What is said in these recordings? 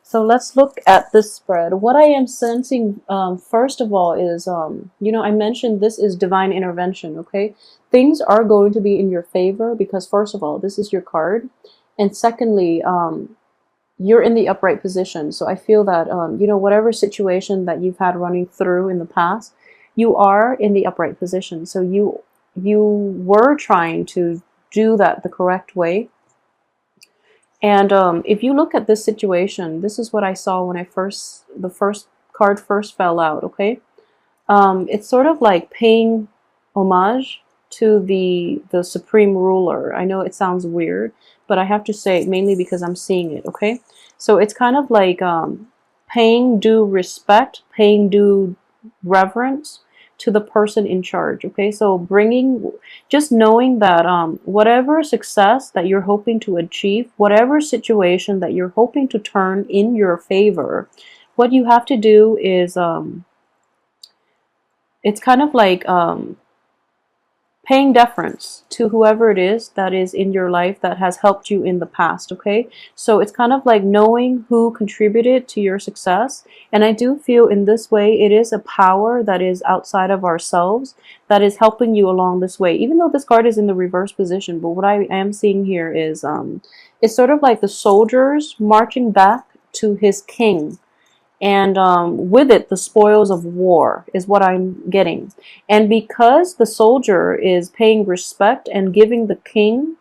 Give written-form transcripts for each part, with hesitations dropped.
So let's look at this spread. What I am sensing, first of all, is, I mentioned this is divine intervention, okay? Things are going to be in your favor because, first of all, this is your card. And secondly, you're in the upright position. So I feel that, whatever situation that you've had running through in the past, you are in the upright position. So you were trying to do that the correct way. And if you look at this situation, this is what I saw when the first card first fell out, okay? It's sort of like paying homage to the supreme ruler. I know it sounds weird, but I have to say it mainly because I'm seeing it, okay? So it's kind of like paying due respect, paying due reverence to the person in charge, okay? So just knowing that whatever success that you're hoping to achieve, whatever situation that you're hoping to turn in your favor, what you have to do is, it's kind of like paying deference to whoever it is that is in your life that has helped you in the past, okay? So it's kind of like knowing who contributed to your success. And I do feel in this way, it is a power that is outside of ourselves that is helping you along this way, even though this card is in the reverse position. But what I am seeing here is, it's sort of like the soldiers marching back to his king. And with it, the spoils of war is what I'm getting. And because the soldier is paying respect and giving the king,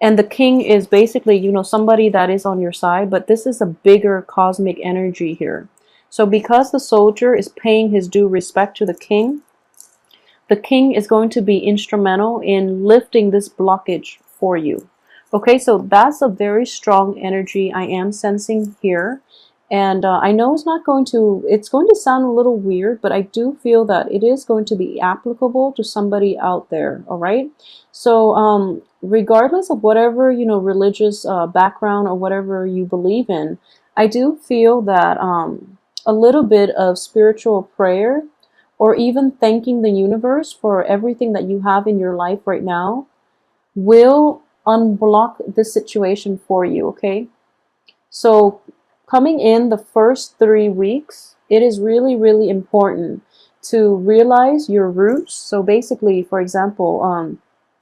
and the king is basically, somebody that is on your side, but this is a bigger cosmic energy here. So because the soldier is paying his due respect to the king is going to be instrumental in lifting this blockage for you. Okay, so that's a very strong energy I am sensing here. And I know it's going to sound a little weird, but I do feel that it is going to be applicable to somebody out there, all right? So regardless of whatever, religious background or whatever you believe in, I do feel that a little bit of spiritual prayer or even thanking the universe for everything that you have in your life right now will unblock this situation for you, okay? So coming in the first 3 weeks, it is really, really important to realize your roots. So basically, for example,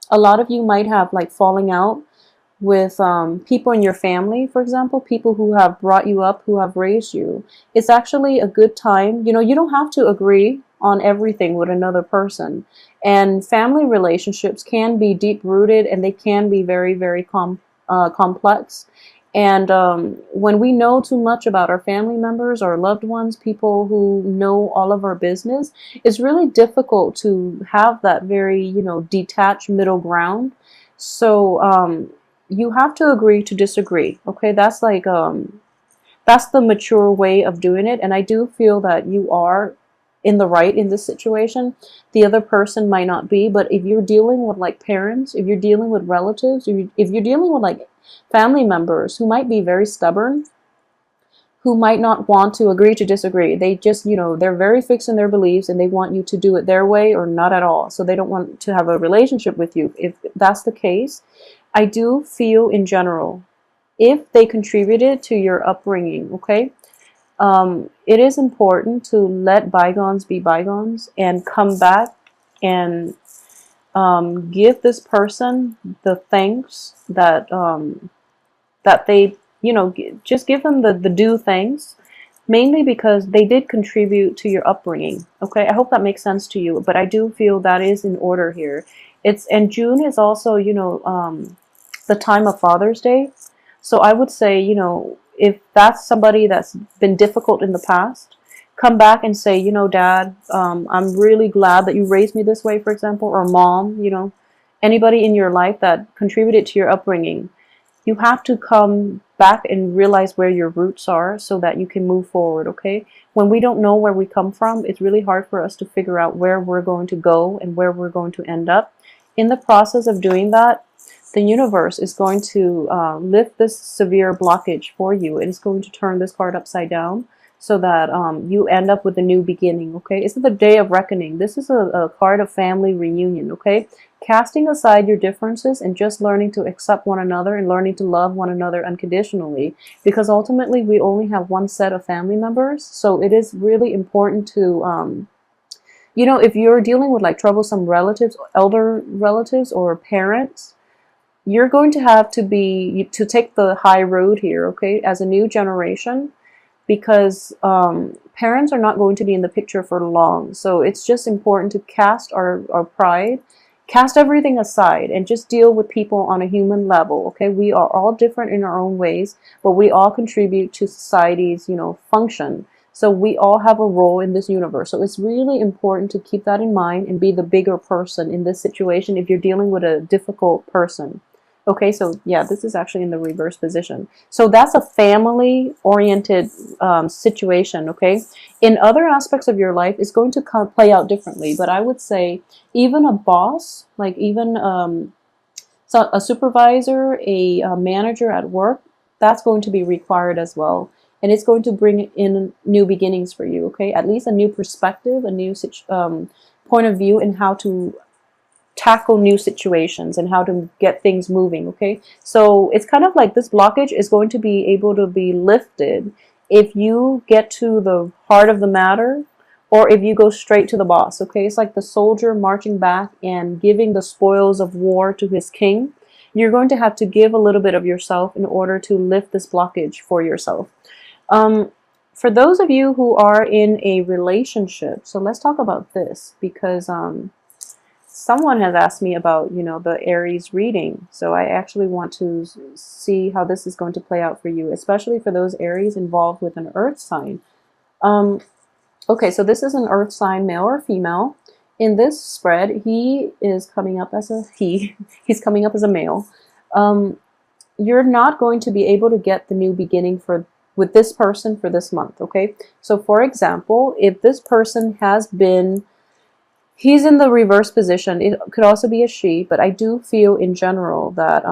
a lot of you might have like falling out with people in your family, for example, people who have brought you up, who have raised you. It's actually a good time. You don't have to agree on everything with another person. And family relationships can be deep-rooted and they can be very, very complex. And when we know too much about our family members, our loved ones, people who know all of our business, it's really difficult to have that very, detached middle ground. So you have to agree to disagree. Okay, that's like that's the mature way of doing it. And I do feel that you are in the right in this situation. The other person might not be, but if you're dealing with like parents, if you're dealing with relatives, if you're dealing with like family members who might be very stubborn, who might not want to agree to disagree. They just, they're very fixed in their beliefs and they want you to do it their way or not at all. So they don't want to have a relationship with you. If that's the case, I do feel in general, if they contributed to your upbringing, okay, it is important to let bygones be bygones and come back and give this person the thanks that that they, just give them the due thanks, mainly because they did contribute to your upbringing. Okay, I hope that makes sense to you, but I do feel that is in order here. And June is also, the time of Father's Day. So I would say, if that's somebody that's been difficult in the past, come back and say, Dad, I'm really glad that you raised me this way, for example, or Mom, anybody in your life that contributed to your upbringing. You have to come back and realize where your roots are so that you can move forward, okay? When we don't know where we come from, it's really hard for us to figure out where we're going to go and where we're going to end up. In the process of doing that, the universe is going to lift this severe blockage for you. It is going to turn this card upside down so that you end up with a new beginning, okay? It's the day of reckoning. This is a card of family reunion, okay? Casting aside your differences and just learning to accept one another and learning to love one another unconditionally, because ultimately we only have one set of family members. So it is really important to you know, if you're dealing with like troublesome relatives, elder relatives, or parents, you're going to have to take the high road here, okay, as a new generation, because parents are not going to be in the picture for long. So it's just important to cast our pride, cast everything aside, and just deal with people on a human level, okay? We are all different in our own ways, but we all contribute to society's, you know, function. So we all have a role in this universe. So it's really important to keep that in mind and be the bigger person in this situation if you're dealing with a difficult person. Okay, so yeah, this is actually in the reverse position. So that's a family-oriented situation, okay? In other aspects of your life, it's going to play out differently. But I would say even a boss, like even so a supervisor, a manager at work, that's going to be required as well. And it's going to bring in new beginnings for you, okay? At least a new perspective, a new point of view in how to tackle new situations and how to get things moving, okay? So it's kind of like this blockage is going to be able to be lifted if you get to the heart of the matter, or if you go straight to the boss, okay? It's like the soldier marching back and giving the spoils of war to his king. You're going to have to give a little bit of yourself in order to lift this blockage for yourself. For those of you who are in a relationship, so let's talk about this, because someone has asked me about, you know, the Aries reading. So I actually want to see how this is going to play out for you, especially for those Aries involved with an earth sign. Okay, so this is an earth sign, male or female. In this spread, he is coming up as a he's coming up as a male. You're not going to be able to get the new beginning with this person for this month, okay? So for example, if this person has been, he's in the reverse position, it could also be a she, but I do feel in general that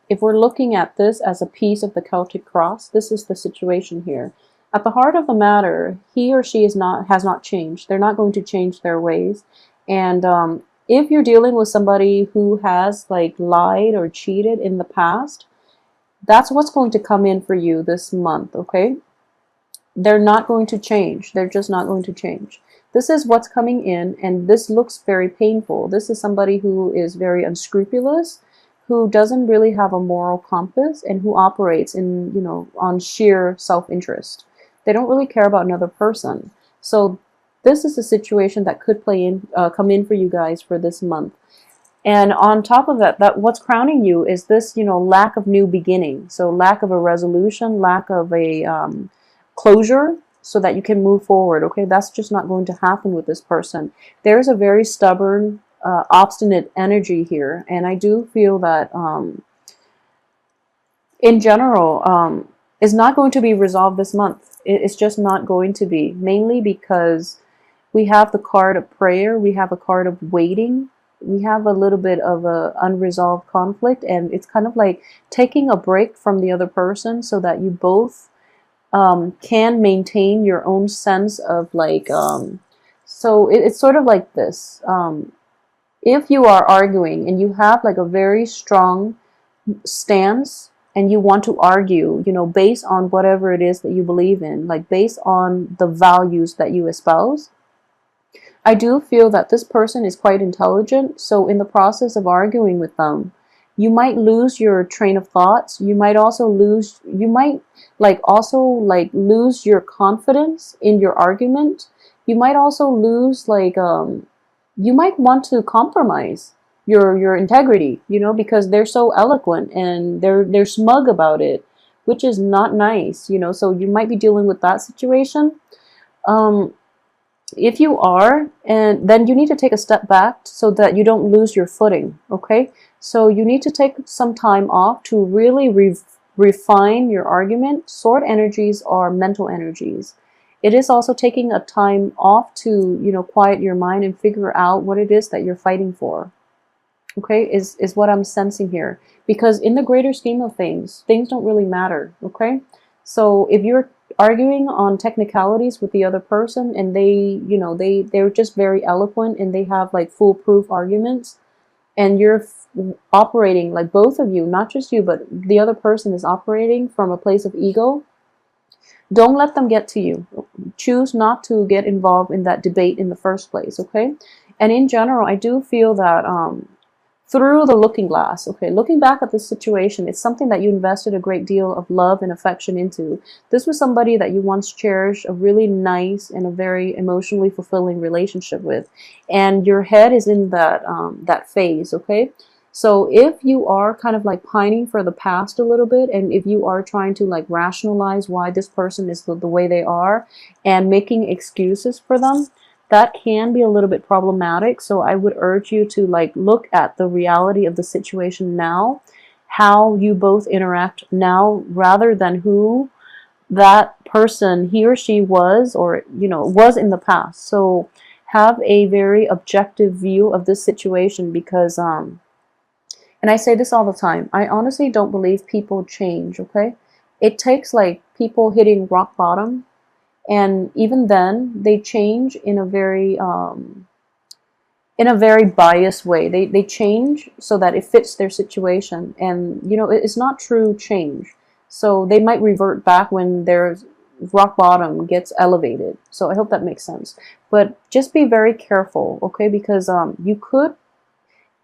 if we're looking at this as a piece of the Celtic cross, this is the situation here. At the heart of the matter, he or she has not changed. They're not going to change their ways. And if you're dealing with somebody who has like lied or cheated in the past, that's what's going to come in for you this month, okay? They're not going to change. They're just not going to change. This is what's coming in, and this looks very painful. This is somebody who is very unscrupulous, who doesn't really have a moral compass, and who operates in, you know, on sheer self-interest. They don't really care about another person. So this is a situation that could come in for you guys for this month. And on top of that, what's crowning you is this, you know, lack of new beginning. So lack of a resolution, lack of a closure so that you can move forward, okay? That's just not going to happen with this person. There's a very stubborn, obstinate energy here. And I do feel that in general, is not going to be resolved this month. It's just not going to be, mainly because we have the card of prayer, we have a card of waiting, we have a little bit of a unresolved conflict, and it's kind of like taking a break from the other person so that you both can maintain your own sense of like, so it's sort of like this. If you are arguing and you have like a very strong stance and you want to argue, you know, based on whatever it is that you believe in, like based on the values that you espouse, I do feel that this person is quite intelligent. So in the process of arguing with them, you might lose your train of thoughts. You might also lose your confidence in your argument. You might also lose you might want to compromise your integrity, you know, because they're so eloquent and they're smug about it, which is not nice, you know. So you might be dealing with that situation. If you are, and then you need to take a step back so that you don't lose your footing, okay? So you need to take some time off to really refine your argument. Sword energies are mental energies. It is also taking a time off to, you know, quiet your mind and figure out what it is that you're fighting for, okay, is what I'm sensing here. Because in the greater scheme of things don't really matter, okay? So if you're arguing on technicalities with the other person, and they, you know, they're just very eloquent and they have like foolproof arguments, and you're operating, like both of you, not just you, but the other person is operating from a place of ego. Don't let them get to you. Choose not to get involved in that debate in the first place, okay? And in general, I do feel that through the looking glass, okay, looking back at this situation, it's something that you invested a great deal of love and affection into. This was somebody that you once cherished a really nice and a very emotionally fulfilling relationship with, and your head is in that phase, okay? So if you are kind of like pining for the past a little bit, and if you are trying to like rationalize why this person is the way they are and making excuses for them, that can be a little bit problematic. So I would urge you to like look at the reality of the situation now, how you both interact now, rather than who that person, he or she was, or, you know, was in the past. So have a very objective view of this situation, because and I say this all the time, I honestly don't believe people change, okay? It takes like people hitting rock bottom, and even then they change in a very biased way. They change so that it fits their situation, and you know, it's not true change. So they might revert back when their rock bottom gets elevated. So I hope that makes sense. But just be very careful, okay? Because you could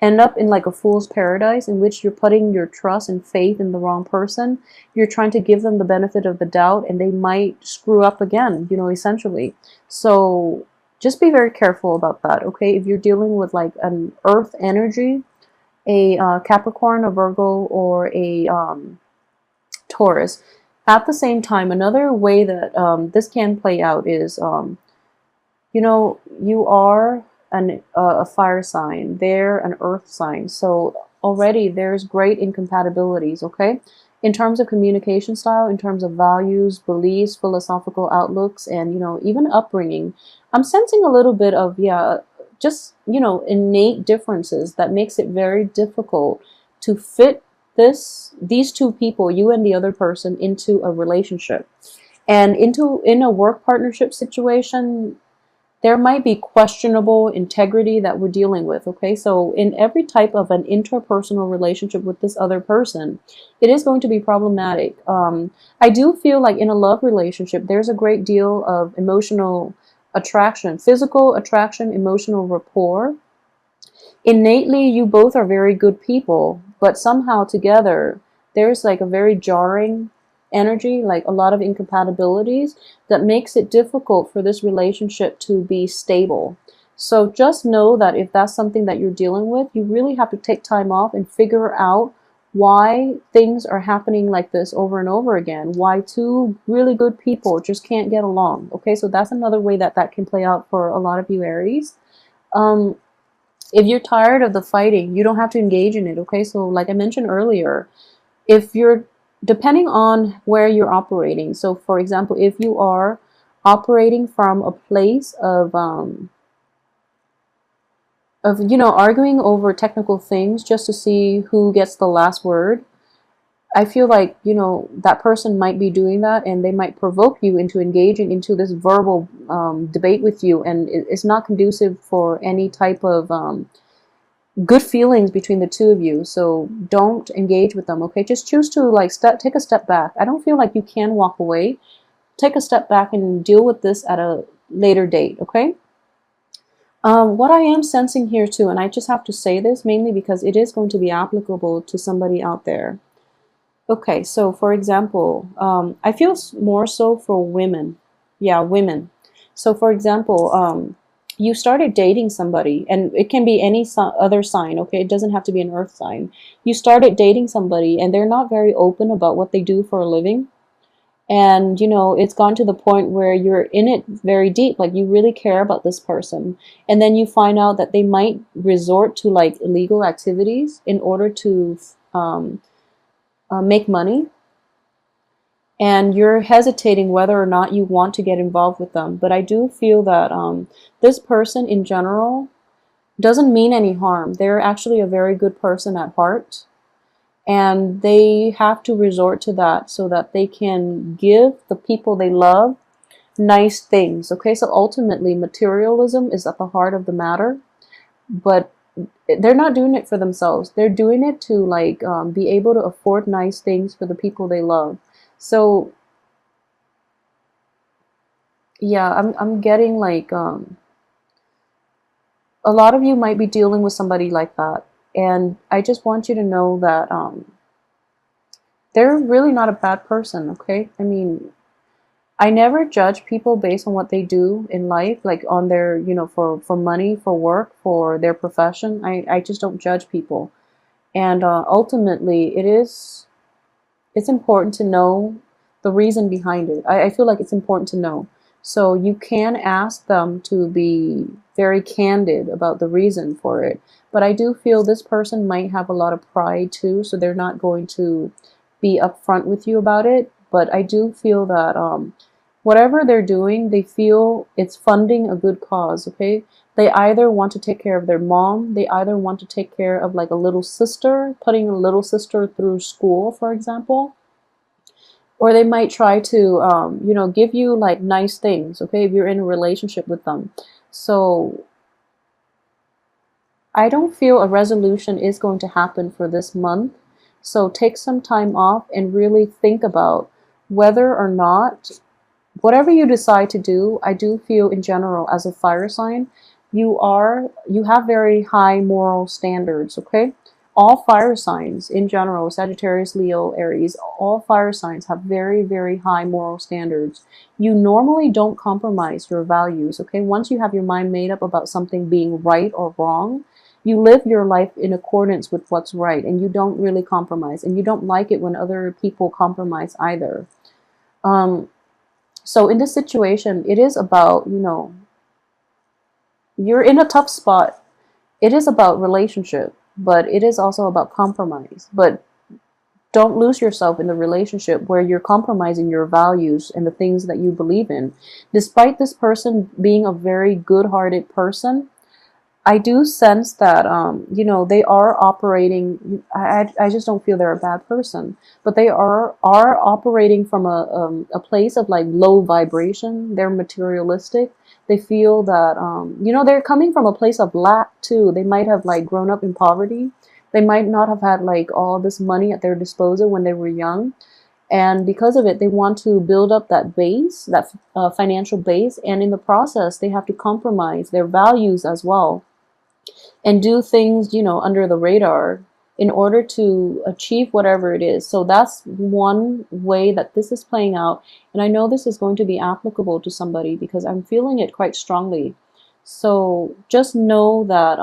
end up in like a fool's paradise, in which you're putting your trust and faith in the wrong person. You're trying to give them the benefit of the doubt, and they might screw up again, you know, essentially. So just be very careful about that, okay? If you're dealing with like an earth energy, a Capricorn, a Virgo, or a Taurus. At the same time, another way that this can play out is, you know, you are a fire sign, they're an earth sign. So already there's great incompatibilities, okay? In terms of communication style, in terms of values, beliefs, philosophical outlooks, and, you know, even upbringing. I'm sensing a little bit of, yeah, just, you know, innate differences that makes it very difficult to fit these two people, you and the other person, into a relationship. And in a work partnership situation, there might be questionable integrity that we're dealing with, okay? So in every type of an interpersonal relationship with this other person, it is going to be problematic. I do feel like in a love relationship, there's a great deal of emotional attraction, physical attraction, emotional rapport. Innately, you both are very good people, but somehow together, there's like a very jarring energy, like a lot of incompatibilities that makes it difficult for this relationship to be stable. So just know that if that's something that you're dealing with, you really have to take time off and figure out why things are happening like this over and over again, why two really good people just can't get along. Okay, so that's another way that can play out for a lot of you Aries. If you're tired of the fighting, you don't have to engage in it, okay? So like I mentioned earlier, if you're, depending on where you're operating, so for example, if you are operating from a place of you know, arguing over technical things just to see who gets the last word, I feel like, you know, that person might be doing that, and they might provoke you into engaging into this verbal debate with you, and it's not conducive for any type of good feelings between the two of you. So don't engage with them, okay? Just choose to like take a step back. I don't feel like you can walk away. Take a step back and deal with this at a later date, okay? What I am sensing here too, and I just have to say this mainly because it is going to be applicable to somebody out there. Okay, so for example, I feel more so for women. Yeah, women. So for example, you started dating somebody, and it can be any other sign, okay? It doesn't have to be an earth sign. You started dating somebody, and they're not very open about what they do for a living. And, you know, it's gone to the point where you're in it very deep, like you really care about this person. And then you find out that they might resort to like illegal activities in order to make money. And you're hesitating whether or not you want to get involved with them. But I do feel that this person in general doesn't mean any harm. They're actually a very good person at heart. and they have to resort to that so that they can give the people they love nice things. Okay, so ultimately materialism is at the heart of the matter, but they're not doing it for themselves. They're doing it to like be able to afford nice things for the people they love. So yeah, I'm getting like a lot of you might be dealing with somebody like that, and I just want you to know that they're really not a bad person. Okay, I mean, I never judge people based on what they do in life, like on their, you know, for money, for work, for their profession. I just don't judge people. And ultimately, it's important to know the reason behind it. I feel like it's important to know. So you can ask them to be very candid about the reason for it. But I do feel this person might have a lot of pride too, so they're not going to be upfront with you about it. But I do feel that whatever they're doing, they feel it's funding a good cause, okay? They either want to take care of their mom, they either want to take care of like a little sister, putting a little sister through school, for example, or they might try to, you know, give you like nice things, okay, if you're in a relationship with them. So I don't feel a resolution is going to happen for this month. So take some time off and really think about whether or not whatever you decide to do. I do feel in general as a fire sign, you have very high moral standards, okay? All fire signs in general, Sagittarius, Leo, Aries, all fire signs have very, very high moral standards. You normally don't compromise your values, okay? Once you have your mind made up about something being right or wrong, you live your life in accordance with what's right, and you don't really compromise, and you don't like it when other people compromise either. So in this situation, it is about, you know, you're in a tough spot. It is about relationship, but it is also about compromise. But don't lose yourself in the relationship where you're compromising your values and the things that you believe in. Despite this person being a very good-hearted person, I do sense that, you know, they are operating. I just don't feel they're a bad person, but they are operating from a place of like low vibration. They're materialistic. They feel that, you know, they're coming from a place of lack too. They might have like grown up in poverty. They might not have had like all this money at their disposal when they were young. And because of it, they want to build up that base, that financial base. And in the process, they have to compromise their values as well and do things, you know, under the radar in order to achieve whatever it is. So that's one way that this is playing out. And I know this is going to be applicable to somebody because I'm feeling it quite strongly. So just know that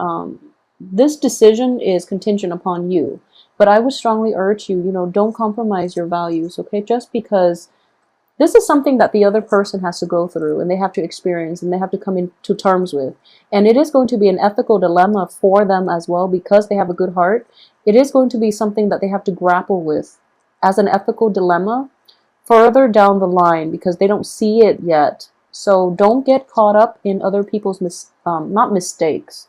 this decision is contingent upon you. But I would strongly urge you, you know, don't compromise your values, okay? Just because this is something that the other person has to go through and they have to experience and they have to come into terms with. And it is going to be an ethical dilemma for them as well because they have a good heart. It is going to be something that they have to grapple with as an ethical dilemma further down the line because they don't see it yet. So don't get caught up in other people's, not mistakes.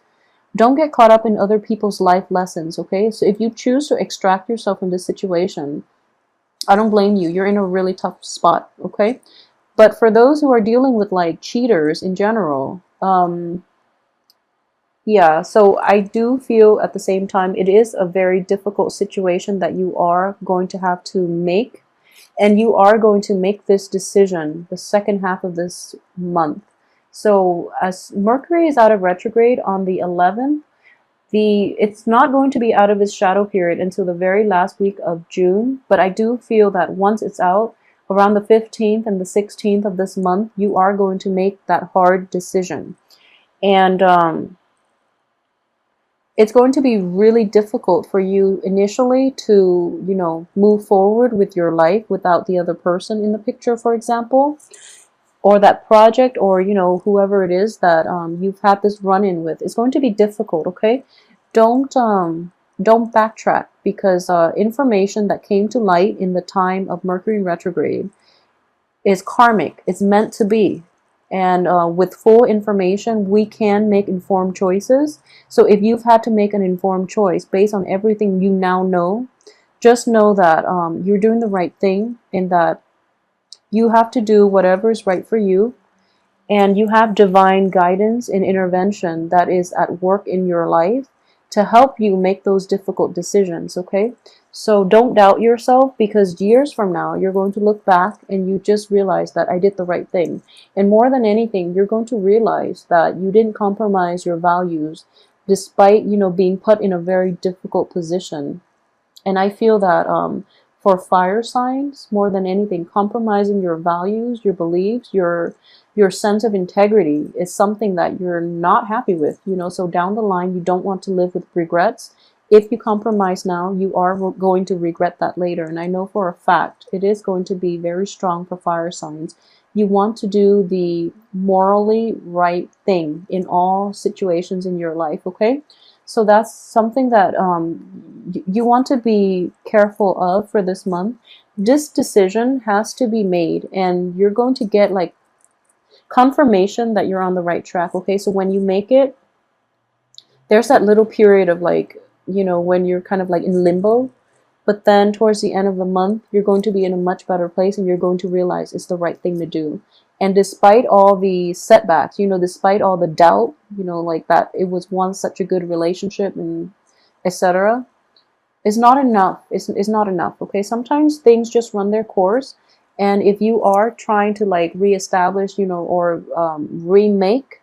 Don't get caught up in other people's life lessons, okay? So if you choose to extract yourself from this situation, I don't blame you. You're in a really tough spot, okay? But for those who are dealing with like cheaters in general, yeah, so I do feel at the same time it is a very difficult situation that you are going to have to make. And you are going to make this decision the second half of this month. So as Mercury is out of retrograde on the 11th, it's not going to be out of its shadow period until the very last week of June, but I do feel that once it's out, around the 15th and the 16th of this month, you are going to make that hard decision. And it's going to be really difficult for you initially to, you know, move forward with your life without the other person in the picture, for example, or that project, or, you know, whoever it is that you've had this run-in with. It's going to be difficult, okay? Don't backtrack because information that came to light in the time of Mercury in retrograde is karmic. It's meant to be. And with full information, we can make informed choices. So if you've had to make an informed choice based on everything you now know, just know that you're doing the right thing, and that you have to do whatever is right for you, and you have divine guidance and intervention that is at work in your life to help you make those difficult decisions, okay? So don't doubt yourself, because years from now you're going to look back and you just realize that I did the right thing. And more than anything, you're going to realize that you didn't compromise your values despite, being put in a very difficult position. And I feel that for fire signs, more than anything, compromising your values, your beliefs, your sense of integrity is something that you're not happy with. So down the line, you don't want to live with regrets. If you compromise now, you are going to regret that later. And I know for a fact it is going to be very strong for fire signs. You want to do the morally right thing in all situations in your life, okay? So that's something that you want to be careful of for this month. This decision has to be made, and you're going to get like confirmation that you're on the right track, okay? So when you make it, there's that little period of like, when you're kind of like in limbo, but then towards the end of the month, you're going to be in a much better place, and you're going to realize it's the right thing to do. And despite all the setbacks, despite all the doubt, like that it was once such a good relationship and etc., it's not enough. It's not enough, okay? Sometimes things just run their course, and if you are trying to like reestablish, or remake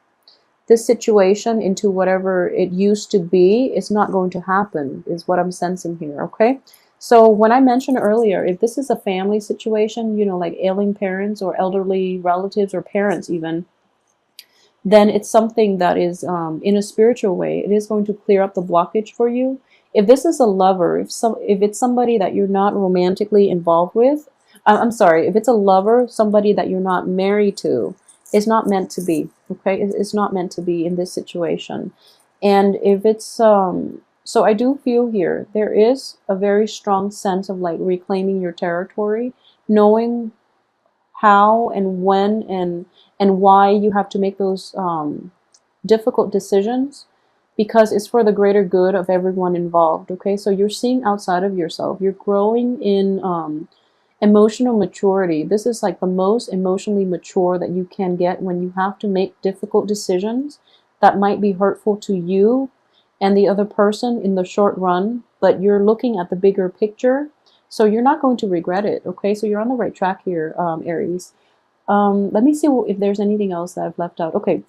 this situation into whatever it used to be, it's not going to happen, is what I'm sensing here, okay? So when I mentioned earlier, if this is a family situation, like ailing parents or elderly relatives or parents even, then it's something that is in a spiritual way, it is going to clear up the blockage for you. If this is a lover, if it's somebody that you're not romantically involved with, I'm sorry, if it's a lover, somebody that you're not married to, it's not meant to be, okay? It's not meant to be in this situation. And if it's so I do feel here there is a very strong sense of like reclaiming your territory, knowing how and when and why you have to make those difficult decisions, because it's for the greater good of everyone involved, okay? So you're seeing outside of yourself. You're growing in emotional maturity. This is like the most emotionally mature that you can get when you have to make difficult decisions that might be hurtful to you and the other person in the short run, but you're looking at the bigger picture, so you're not going to regret it, okay? So you're on the right track here, Aries. Let me see if there's anything else that I've left out. Okay,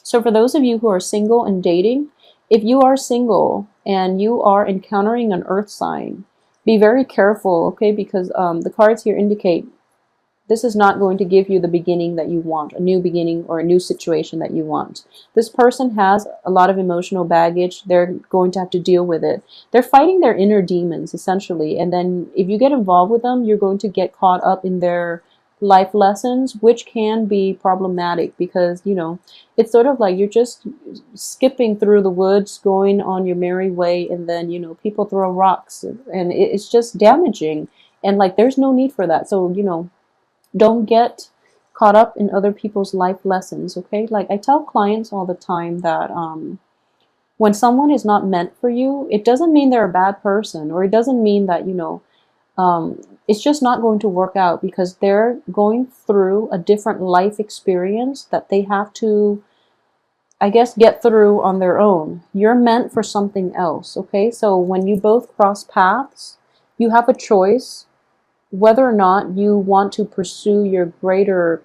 so for those of you who are single and dating, if you are single and you are encountering an earth sign, be very careful, okay? Because the cards here indicate this is not going to give you the beginning that you want, a new beginning or a new situation that you want. This person has a lot of emotional baggage. They're going to have to deal with it. They're fighting their inner demons, essentially. And then if you get involved with them, you're going to get caught up in their life lessons, which can be problematic because, it's sort of like you're just skipping through the woods, going on your merry way, and then, people throw rocks, and it's just damaging. And like, there's no need for that. So, don't get caught up in other people's life lessons, okay? Like I tell clients all the time that when someone is not meant for you, it doesn't mean they're a bad person, or it doesn't mean that, it's just not going to work out, because they're going through a different life experience that they have to, I guess, get through on their own. You're meant for something else, okay? So when you both cross paths, you have a choice whether or not you want to pursue your greater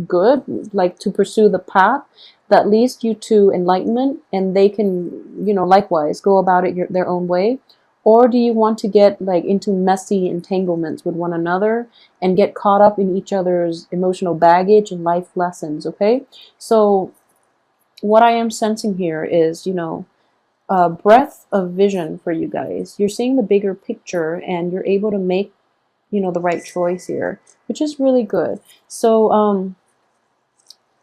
good, like to pursue the path that leads you to enlightenment, and they can, likewise go about it their own way. Or do you want to get like into messy entanglements with one another and get caught up in each other's emotional baggage and life lessons, okay? So what I am sensing here is, a breadth of vision for you guys. You're seeing the bigger picture, and you're able to make the right choice here, which is really good. So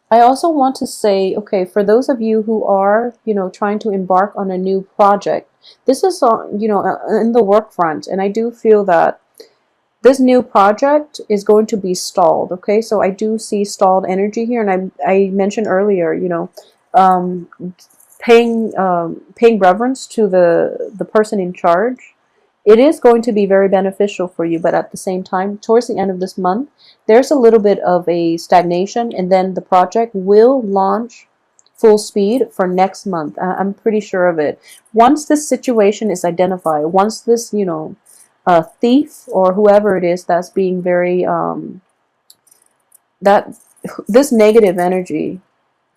I also want to say, okay, for those of you who are trying to embark on a new project, this is in the work front, and I do feel that this new project is going to be stalled, okay? So I do see stalled energy here, and I mentioned earlier, paying reverence to the person in charge. it is going to be very beneficial for you, but at the same time, towards the end of this month, there's a little bit of a stagnation, and then the project will launch full speed for next month. I'm pretty sure of it. Once this situation is identified, once this, you know, thief or whoever it is that's being very, that this negative energy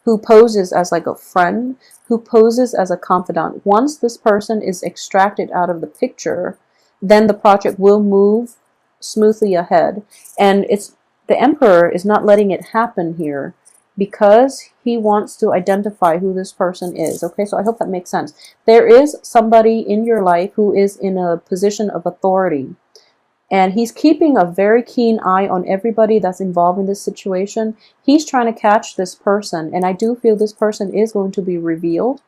who poses as like a friend, who poses as a confidant. Once this person is extracted out of the picture, then the project will move smoothly ahead. And it's the Emperor is not letting it happen here because he wants to identify who this person is. Okay, so I hope that makes sense. There is somebody in your life who is in a position of authority, and he's keeping a very keen eye on everybody that's involved in this situation. He's trying to catch this person, and I do feel this person is going to be revealed.